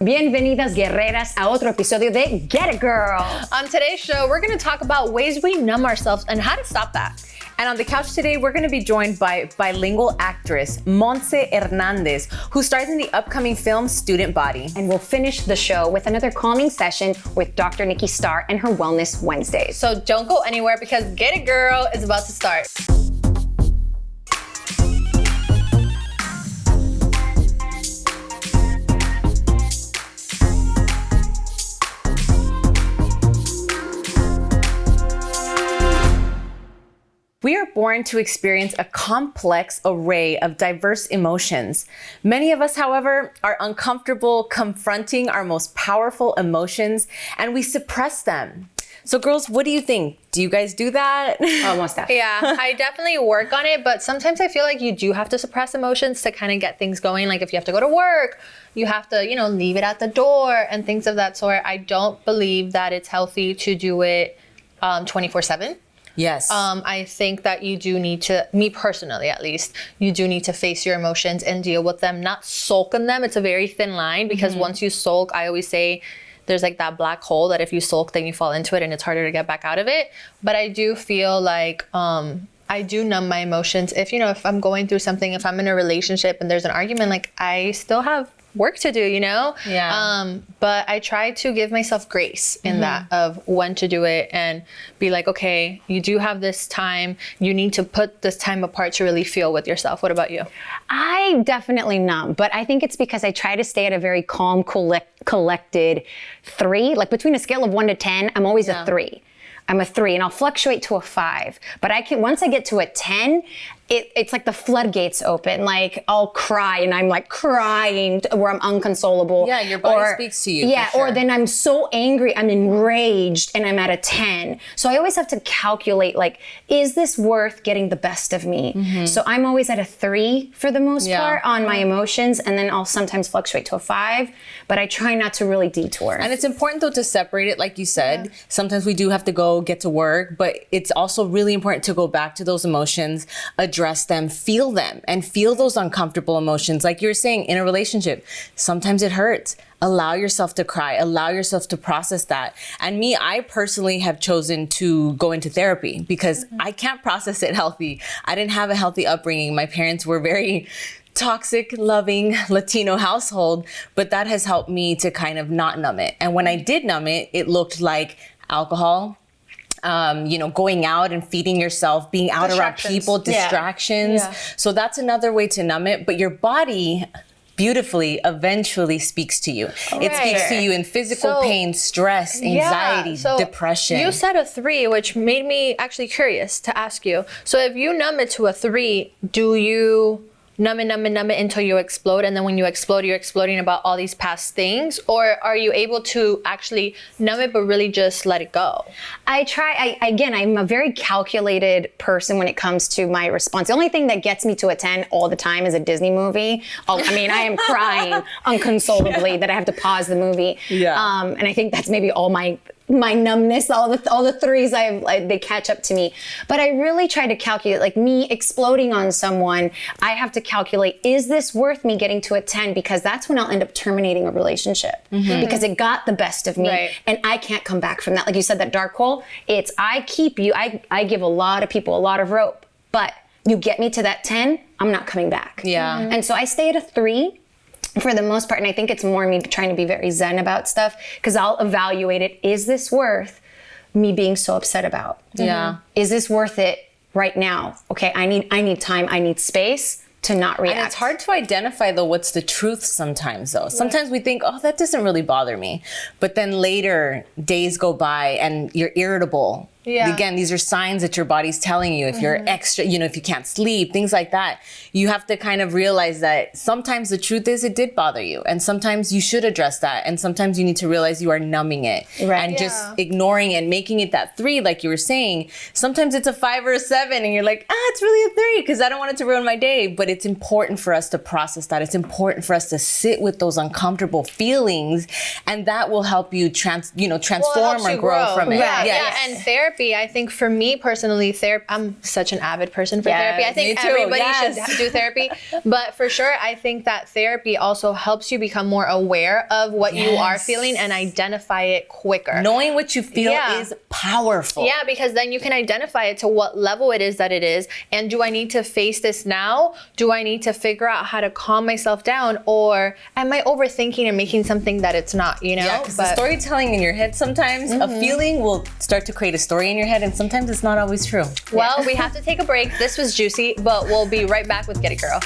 Bienvenidas guerreras a otro episodio de Get It Girl. On today's show, we're going to talk about ways we numb ourselves and how to stop that. And on the couch today, we're going to be joined by bilingual actress Montse Hernandez, who stars in the upcoming film Student Body. And we'll finish the show with another calming session with Dr. Nikki Starr and her Wellness Wednesdays. So don't go anywhere because Get It Girl is about to start. We are born to experience a complex array of diverse emotions. Many of us, however, are uncomfortable confronting our most powerful emotions, and we suppress them. So girls, what do you think? Do you guys do that? Almost that. Yeah, I definitely work on it, but sometimes I feel like you do have to suppress emotions to kind of get things going. Like if you have to go to work, you have to, leave it at the door and things of that sort. I don't believe that it's healthy to do it 24/7. Yes. I think that you do need to, me personally at least, you do need to face your emotions and deal with them, not sulk in them. It's a very thin line because once you sulk, I always say there's like that black hole that if you sulk, then you fall into it and it's harder to get back out of it. But I do feel like I do numb my emotions. If I'm going through something, if I'm in a relationship and there's an argument, like I still have work to do, Yeah. But I try to give myself grace in that of when to do it and be like, okay, you do have this time. You need to put this time apart to really feel with yourself. What about you? I definitely numb, but I think it's because I try to stay at a very calm, collected 3. Like between a scale of 1 to 10, I'm always a 3. I'm a 3 and I'll fluctuate to a 5. But once I get to a 10, it's like the floodgates open. Like I'll cry and I'm like crying where I'm unconsolable. Yeah, your body speaks to you. Yeah, for sure. Or then I'm so angry, I'm enraged and I'm at a 10. So I always have to calculate like, is this worth getting the best of me? So I'm always at a 3 for the most part on my emotions. And then I'll sometimes fluctuate to a 5, but I try not to really detour. And it's important though to separate it, like you said. Yeah. Sometimes we do have to go get to work, but it's also really important to go back to those emotions, address them, feel them, and feel those uncomfortable emotions. Like you were saying, in a relationship, sometimes it hurts. Allow yourself to cry, allow yourself to process that. And I personally have chosen to go into therapy because I can't process it healthy. I didn't have a healthy upbringing. My parents were very toxic, loving Latino household, but that has helped me to kind of not numb it. And when I did numb it, it looked like alcohol, going out and feeding yourself, being out around people, distractions. Yeah. So that's another way to numb it. But your body beautifully eventually speaks to you. Right. It speaks to you in physical pain, stress, anxiety, depression. You said a 3, which made me actually curious to ask you. So if you numb it to a 3, do you numb it until you explode, and then when you explode, you're exploding about all these past things? Or are you able to actually numb it but really just let it go? I try. I'm a very calculated person when it comes to my response. The only thing that gets me to a 10 all the time is a Disney movie. I am crying unconsolably that I have to pause the movie. Yeah. And I think that's maybe all my numbness, all the 3s they catch up to me. But I really try to calculate, like me exploding on someone, I have to calculate, is this worth me getting to a 10? Because that's when I'll end up terminating a relationship because it got the best of me and I can't come back from that. Like you said, that dark hole, I give a lot of people a lot of rope, but you get me to that 10, I'm not coming back. Yeah. And so I stay at a 3 for the most part. And I think it's more me trying to be very zen about stuff because I'll evaluate it. Is this worth me being so upset about? Yeah. Is this worth it right now? Okay, I need time, I need space to not react. And it's hard to identify though what's the truth sometimes though. Sometimes we think, oh, that doesn't really bother me. But then later days go by and you're irritable. Yeah. Again, these are signs that your body's telling you. If you're extra, if you can't sleep, things like that, you have to kind of realize that sometimes the truth is it did bother you. And sometimes you should address that. And sometimes you need to realize you are numbing it and just ignoring it, making it that 3, like you were saying. Sometimes it's a 5 or a 7 and you're like, it's really a 3 because I don't want it to ruin my day. But it's important for us to process that. It's important for us to sit with those uncomfortable feelings, and that will help you transform or grow from it. Yeah. And therapy therapy, I think for me personally, I'm such an avid person for therapy. I think me too, everybody yes. should do therapy. But for sure, I think that therapy also helps you become more aware of what you are feeling and identify it quicker. Knowing what you feel is powerful. Yeah, because then you can identify it to what level it is that it is. And do I need to face this now? Do I need to figure out how to calm myself down? Or am I overthinking and making something that it's not, you know? Yeah, because the storytelling in your head sometimes, a feeling will start to create a story in your head, and sometimes it's not always true. Well, we have to take a break. This was juicy, but we'll be right back with Get It Girl.